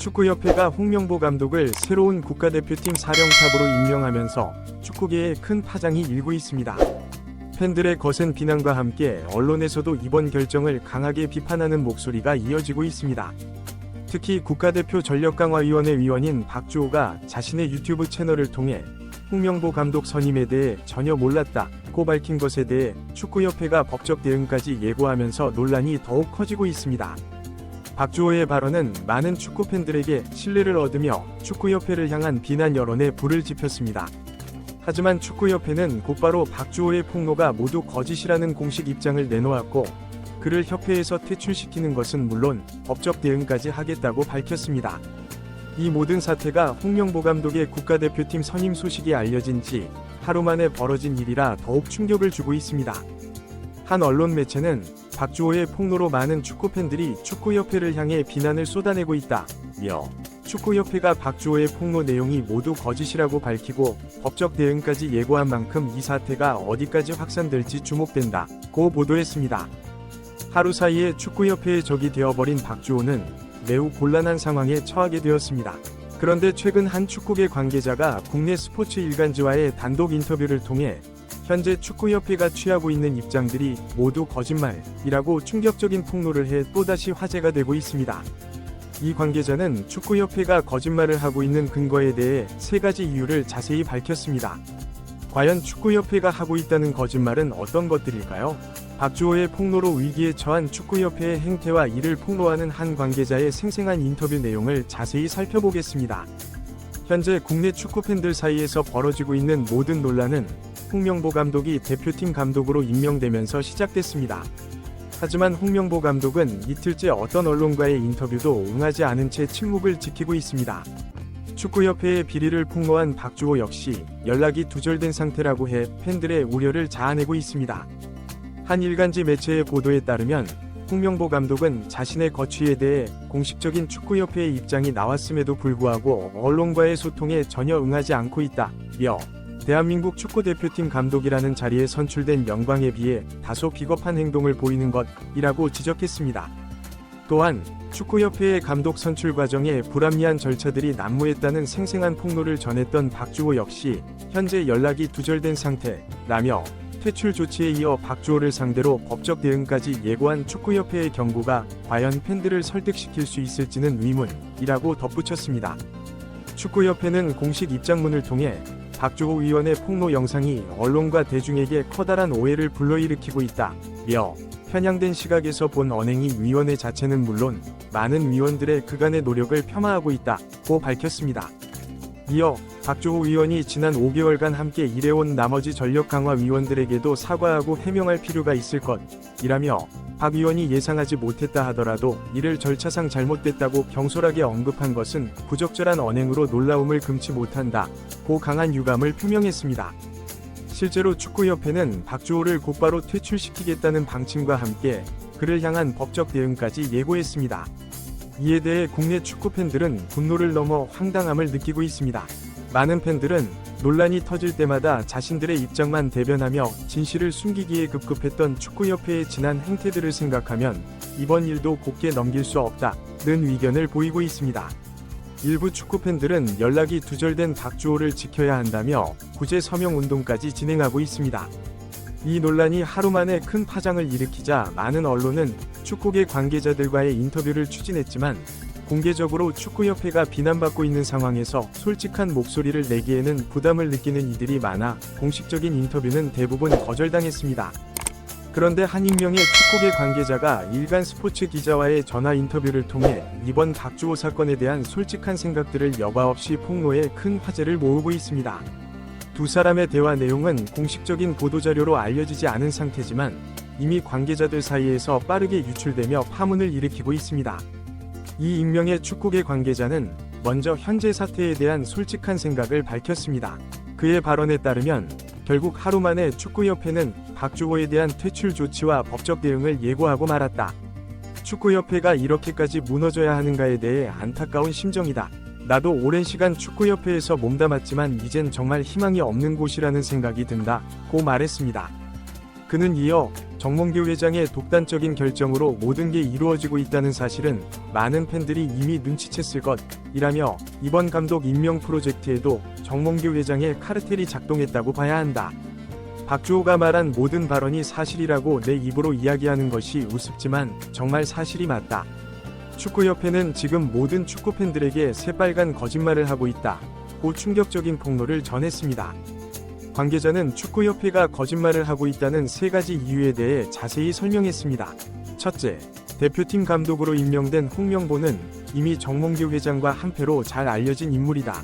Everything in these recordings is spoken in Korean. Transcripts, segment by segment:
축구협회가 홍명보 감독을 새로운 국가대표팀 사령탑으로 임명하면서 축구계에 큰 파장이 일고 있습니다. 팬들의 거센 비난과 함께 언론에서도 이번 결정을 강하게 비판하는 목소리가 이어지고 있습니다. 특히 국가대표 전력강화위원회 위원인 박주호가 자신의 유튜브 채널을 통해 홍명보 감독 선임에 대해 전혀 몰랐다고 밝힌 것에 대해 축구협회가 법적 대응까지 예고하면서 논란이 더욱 커지고 있습니다. 박주호의 발언은 많은 축구팬들에게 신뢰를 얻으며 축구협회를 향한 비난 여론에 불을 지폈습니다. 하지만 축구협회는 곧바로 박주호의 폭로가 모두 거짓이라는 공식 입장을 내놓았고, 그를 협회에서 퇴출시키는 것은 물론 법적 대응까지 하겠다고 밝혔습니다. 이 모든 사태가 홍명보 감독의 국가대표팀 선임 소식이 알려진 지 하루 만에 벌어진 일이라 더욱 충격을 주고 있습니다. 한 언론 매체는 박주호의 폭로로 많은 축구팬들이 축구협회를 향해 비난을 쏟아내고 있다며, 축구협회가 박주호의 폭로 내용이 모두 거짓이라고 밝히고 법적 대응까지 예고한 만큼 이 사태가 어디까지 확산될지 주목된다고 보도했습니다. 하루 사이에 축구협회의 적이 되어버린 박주호는 매우 곤란한 상황에 처하게 되었습니다. 그런데 최근 한 축구계 관계자가 국내 스포츠 일간지와의 단독 인터뷰를 통해 현재 축구협회가 취하고 있는 입장들이 모두 거짓말이라고 충격적인 폭로를 해 또다시 화제가 되고 있습니다. 이 관계자는 축구협회가 거짓말을 하고 있는 근거에 대해 3가지 이유를 자세히 밝혔습니다. 과연 축구협회가 하고 있다는 거짓말은 어떤 것들일까요? 박주호의 폭로로 위기에 처한 축구협회의 행태와 이를 폭로하는 한 관계자의 생생한 인터뷰 내용을 자세히 살펴보겠습니다. 현재 국내 축구팬들 사이에서 벌어지고 있는 모든 논란은 홍명보 감독이 대표팀 감독으로 임명되면서 시작됐습니다. 하지만 홍명보 감독은 이틀째 어떤 언론과의 인터뷰도 응하지 않은 채 침묵을 지키고 있습니다. 축구협회의 비리를 폭로한 박주호 역시 연락이 두절된 상태라고 해 팬들의 우려를 자아내고 있습니다. 한 일간지 매체의 보도에 따르면 홍명보 감독은 자신의 거취에 대해 공식적인 축구협회의 입장이 나왔음에도 불구하고 언론과의 소통에 전혀 응하지 않고 있다며, 대한민국 축구대표팀 감독이라는 자리에 선출된 영광에 비해 다소 비겁한 행동을 보이는 것이라고 지적했습니다. 또한 축구협회의 감독 선출 과정에 불합리한 절차들이 난무했다는 생생한 폭로를 전했던 박주호 역시 현재 연락이 두절된 상태라며, 퇴출 조치에 이어 박주호를 상대로 법적 대응까지 예고한 축구협회의 경고가 과연 팬들을 설득시킬 수 있을지는 의문이라고 덧붙였습니다. 축구협회는 공식 입장문을 통해 박주호 위원의 폭로 영상이 언론과 대중에게 커다란 오해를 불러일으키고 있다며, 편향된 시각에서 본 언행이 위원회 자체는 물론 많은 위원들의 그간의 노력을 폄하하고 있다고 밝혔습니다. 이어 박주호 위원이 지난 5개월간 함께 일해온 나머지 전력 강화 위원들에게도 사과하고 해명할 필요가 있을 것이라며, 박 위원이 예상하지 못했다 하더라도 이를 절차상 잘못됐다고 경솔하게 언급한 것은 부적절한 언행으로 놀라움을 금치 못한다고 강한 유감을 표명했습니다. 실제로 축구협회는 박주호를 곧바로 퇴출시키겠다는 방침과 함께 그를 향한 법적 대응까지 예고했습니다. 이에 대해 국내 축구팬들은 분노를 넘어 황당함을 느끼고 있습니다. 많은 팬들은 논란이 터질 때마다 자신들의 입장만 대변하며 진실을 숨기기에 급급했던 축구협회의 지난 행태들을 생각하면 이번 일도 곱게 넘길 수 없다는 의견을 보이고 있습니다. 일부 축구팬들은 연락이 두절된 박주호를 지켜야 한다며 구제 서명 운동까지 진행하고 있습니다. 이 논란이 하루 만에 큰 파장을 일으키자 많은 언론은 축구계 관계자들과의 인터뷰를 추진했지만, 공개적으로 축구협회가 비난받고 있는 상황에서 솔직한 목소리를 내기에는 부담을 느끼는 이들이 많아 공식적인 인터뷰는 대부분 거절당했습니다. 그런데 한 익명의 축구계 관계자가 일간 스포츠 기자와의 전화 인터뷰를 통해 이번 박주호 사건에 대한 솔직한 생각들을 여과 없이 폭로해 큰 화제를 모으고 있습니다. 두 사람의 대화 내용은 공식적인 보도자료로 알려지지 않은 상태지만 이미 관계자들 사이에서 빠르게 유출되며 파문을 일으키고 있습니다. 이 익명의 축구계 관계자는 먼저 현재 사태에 대한 솔직한 생각을 밝혔습니다. 그의 발언에 따르면 결국 하루 만에 축구협회는 박주호에 대한 퇴출 조치와 법적 대응을 예고하고 말았다. 축구협회가 이렇게까지 무너져야 하는가에 대해 안타까운 심정이다. 나도 오랜 시간 축구협회에서 몸담았지만 이젠 정말 희망이 없는 곳이라는 생각이 든다고 말했습니다. 그는 이어 정몽규 회장의 독단적인 결정으로 모든 게 이루어지고 있다는 사실은 많은 팬들이 이미 눈치챘을 것이라며 이번 감독 임명 프로젝트에도 정몽규 회장의 카르텔이 작동했다고 봐야 한다. 박주호가 말한 모든 발언이 사실이라고 내 입으로 이야기하는 것이 우습지만 정말 사실이 맞다. 축구협회는 지금 모든 축구팬들에게 새빨간 거짓말을 하고 있다고 충격적인 폭로를 전했습니다. 관계자는 축구협회가 거짓말을 하고 있다는 세 가지 이유에 대해 자세히 설명했습니다. 첫째, 대표팀 감독으로 임명된 홍명보는 이미 정몽규 회장과 한패로 잘 알려진 인물이다.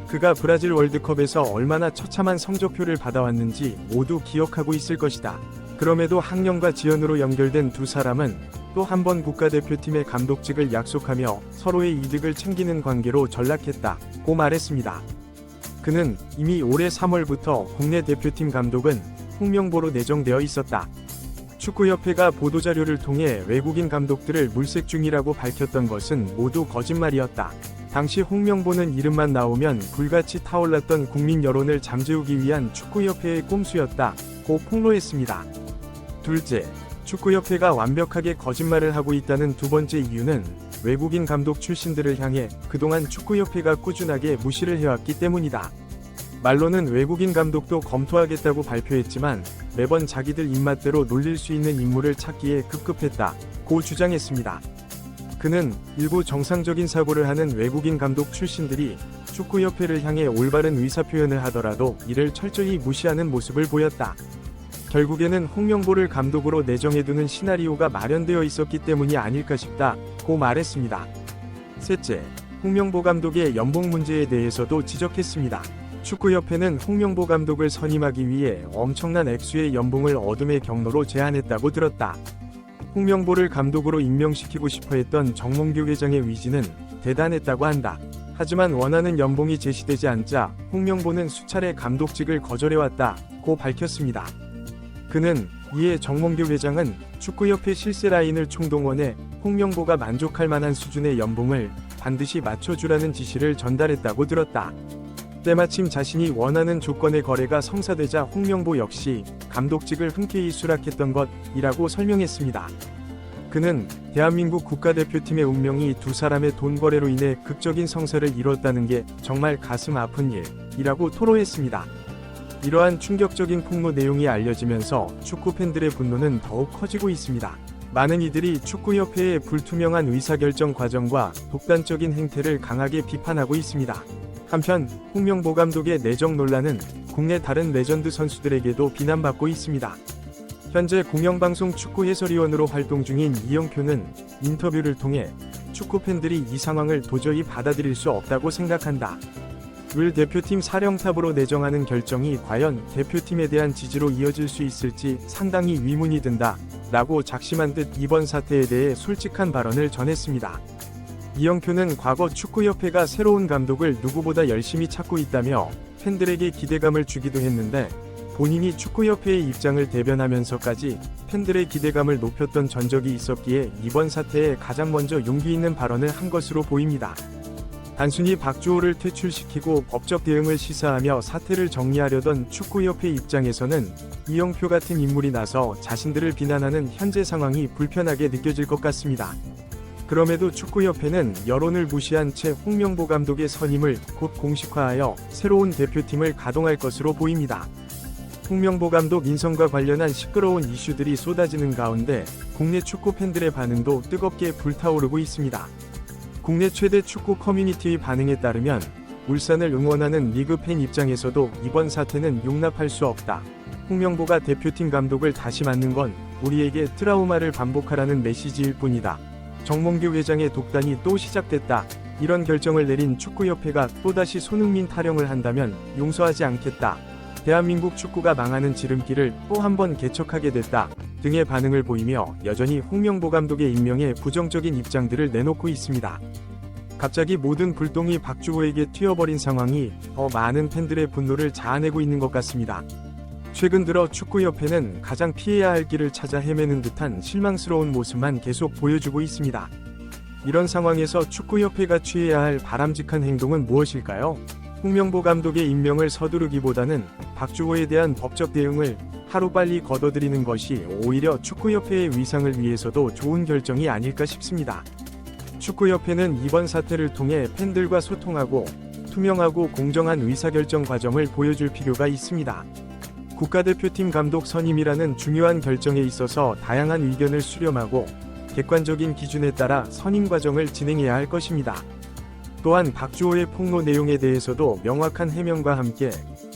그가 브라질 월드컵에서 얼마나 처참한 성적표를 받아왔는지 모두 기억하고 있을 것이다. 그럼에도 학령과 지연으로 연결된 두 사람은 또 한 번 국가대표팀의 감독직을 약속하며 서로의 이득을 챙기는 관계로 전락했다고 말했습니다. 그는 이미 올해 3월부터 국내 대표팀 감독은 홍명보로 내정되어 있었다. 축구협회가 보도자료를 통해 외국인 감독들을 물색 중이라고 밝혔던 것은 모두 거짓말이었다. 당시 홍명보는 이름만 나오면 불같이 타올랐던 국민 여론을 잠재우기 위한 축구협회의 꼼수였다고 폭로했습니다. 둘째, 축구협회가 완벽하게 거짓말을 하고 있다는 두 번째 이유는 외국인 감독 출신들을 향해 그동안 축구협회가 꾸준하게 무시를 해왔기 때문이다. 말로는 외국인 감독도 검토하겠다고 발표했지만 매번 자기들 입맛대로 놀릴 수 있는 인물을 찾기에 급급했다고 주장했습니다. 그는 일부 정상적인 사고를 하는 외국인 감독 출신들이 축구협회를 향해 올바른 의사표현을 하더라도 이를 철저히 무시하는 모습을 보였다. 결국에는 홍명보를 감독으로 내정해두는 시나리오가 마련되어 있었기 때문이 아닐까 싶다고 말했습니다. 셋째, 홍명보 감독의 연봉 문제에 대해서도 지적했습니다. 축구협회는 홍명보 감독을 선임하기 위해 엄청난 액수의 연봉을 어둠의 경로로 제안했다고 들었다. 홍명보를 감독으로 임명시키고 싶어 했던 정몽규 회장의 위지는 대단했다고 한다. 하지만 원하는 연봉이 제시되지 않자 홍명보는 수차례 감독직을 거절해왔다고 밝혔습니다. 그는 이에 정몽규 회장은 축구협회 실세 라인을 총동원해 홍명보가 만족할 만한 수준의 연봉을 반드시 맞춰주라는 지시를 전달했다고 들었다. 때마침 자신이 원하는 조건의 거래가 성사되자 홍명보 역시 감독직을 흔쾌히 수락했던 것이라고 설명했습니다. 그는 대한민국 국가대표팀의 운명이 두 사람의 돈 거래로 인해 극적인 성사를 이뤘다는 게 정말 가슴 아픈 일이라고 토로했습니다. 이러한 충격적인 폭로 내용이 알려지면서 축구 팬들의 분노는 더욱 커지고 있습니다. 많은 이들이 축구협회의 불투명한 의사결정 과정과 독단적인 행태를 강하게 비판하고 있습니다. 한편 홍명보 감독의 내정 논란은 국내 다른 레전드 선수들에게도 비난받고 있습니다. 현재 공영방송 축구 해설위원으로 활동 중인 이영표는 인터뷰를 통해 축구 팬들이 이 상황을 도저히 받아들일 수 없다고 생각한다. 을 대표팀 사령탑으로 내정하는 결정이 과연 대표팀에 대한 지지로 이어질 수 있을지 상당히 의문이 든다 라고 작심한 듯 이번 사태에 대해 솔직한 발언을 전했습니다. 이영표는 과거 축구협회가 새로운 감독을 누구보다 열심히 찾고 있다며 팬들에게 기대감을 주기도 했는데 본인이 축구협회의 입장을 대변하면서까지 팬들의 기대감을 높였던 전적이 있었기에 이번 사태에 가장 먼저 용기 있는 발언을 한 것으로 보입니다. 단순히 박주호를 퇴출시키고 법적 대응을 시사하며 사태를 정리하려던 축구협회 입장에서는 이영표 같은 인물이 나서 자신들을 비난하는 현재 상황이 불편하게 느껴질 것 같습니다. 그럼에도 축구협회는 여론을 무시한 채 홍명보 감독의 선임을 곧 공식화하여 새로운 대표팀을 가동할 것으로 보입니다. 홍명보 감독 인선과 관련한 시끄러운 이슈들이 쏟아지는 가운데 국내 축구 팬들의 반응도 뜨겁게 불타오르고 있습니다. 국내 최대 축구 커뮤니티의 반응에 따르면 울산을 응원하는 리그 팬 입장에서도 이번 사태는 용납할 수 없다. 홍명보가 대표팀 감독을 다시 맡는 건 우리에게 트라우마를 반복하라는 메시지일 뿐이다. 정몽규 회장의 독단이 또 시작됐다. 이런 결정을 내린 축구협회가 또다시 손흥민 타령을 한다면 용서하지 않겠다. 대한민국 축구가 망하는 지름길을 또 한 번 개척하게 됐다. 등의 반응을 보이며 여전히 홍명보 감독의 임명에 부정적인 입장들을 내놓고 있습니다. 갑자기 모든 불똥이 박주호에게 튀어버린 상황이 더 많은 팬들의 분노를 자아내고 있는 것 같습니다. 최근 들어 축구협회는 가장 피해야 할 길을 찾아 헤매는 듯한 실망스러운 모습만 계속 보여주고 있습니다. 이런 상황에서 축구협회가 취해야 할 바람직한 행동은 무엇일까요? 홍명보 감독의 임명을 서두르기보다는 박주호에 대한 법적 대응을 하루빨리 걷어들이는 것이 오히려 축구협회의 위상을 위해서도 좋은 결정이 아닐까 싶습니다. 축구협회는 이번 사태를 통해 팬들과 소통하고 투명하고 공정한 의사결정 과정을 보여줄 필요가 있습니다. 국가대표팀 감독 선임이라는 중요한 결정에 있어서 다양한 의견을 수렴하고 객관적인 기준에 따라 선임 과정을 진행해야 할 것입니다. 또한 박주호의 폭로 내용에 대해서도 명확한 해명과 함께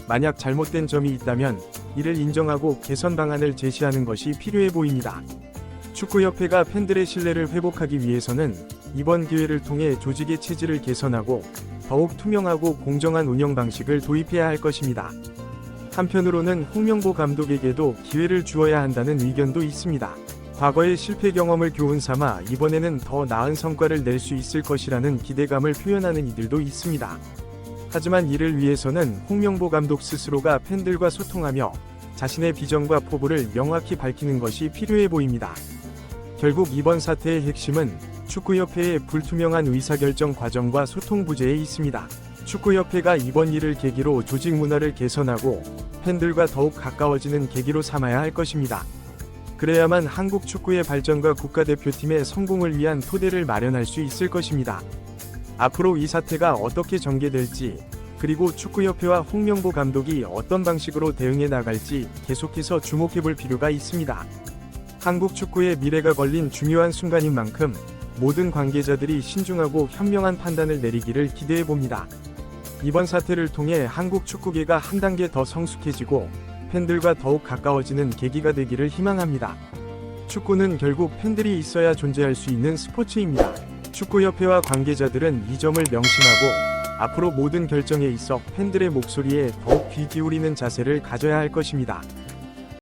만약 잘못된 점이 있다면 이를 인정하고 개선 방안을 제시하는 것이 필요해 보입니다. 축구협회가 팬들의 신뢰를 회복하기 위해서는 이번 기회를 통해 조직의 체질을 개선하고 더욱 투명하고 공정한 운영 방식을 도입해야 할 것입니다. 한편으로는 홍명보 감독에게도 기회를 주어야 한다는 의견도 있습니다. 과거의 실패 경험을 교훈 삼아 이번에는 더 나은 성과를 낼 수 있을 것이라는 기대감을 표현하는 이들도 있습니다. 하지만 이를 위해서는 홍명보 감독 스스로가 팬들과 소통하며 자신의 비전과 포부를 명확히 밝히는 것이 필요해 보입니다. 결국 이번 사태의 핵심은 축구협회의 불투명한 의사결정 과정과 소통 부재에 있습니다. 축구협회가 이번 일을 계기로 조직 문화를 개선하고 팬들과 더욱 가까워지는 계기로 삼아야 할 것입니다. 그래야만 한국 축구의 발전과 국가대표팀의 성공을 위한 토대를 마련할 수 있을 것입니다. 앞으로 이 사태가 어떻게 전개될지, 그리고 축구협회와 홍명보 감독이 어떤 방식으로 대응해 나갈지 계속해서 주목해볼 필요가 있습니다. 한국 축구의 미래가 걸린 중요한 순간인 만큼 모든 관계자들이 신중하고 현명한 판단을 내리기를 기대해봅니다. 이번 사태를 통해 한국 축구계가 한 단계 더 성숙해지고 팬들과 더욱 가까워지는 계기가 되기를 희망합니다. 축구는 결국 팬들이 있어야 존재할 수 있는 스포츠입니다. 축구협회와 관계자들은 이 점을 명심하고 앞으로 모든 결정에 있어 팬들의 목소리에 더욱 귀 기울이는 자세를 가져야 할 것입니다.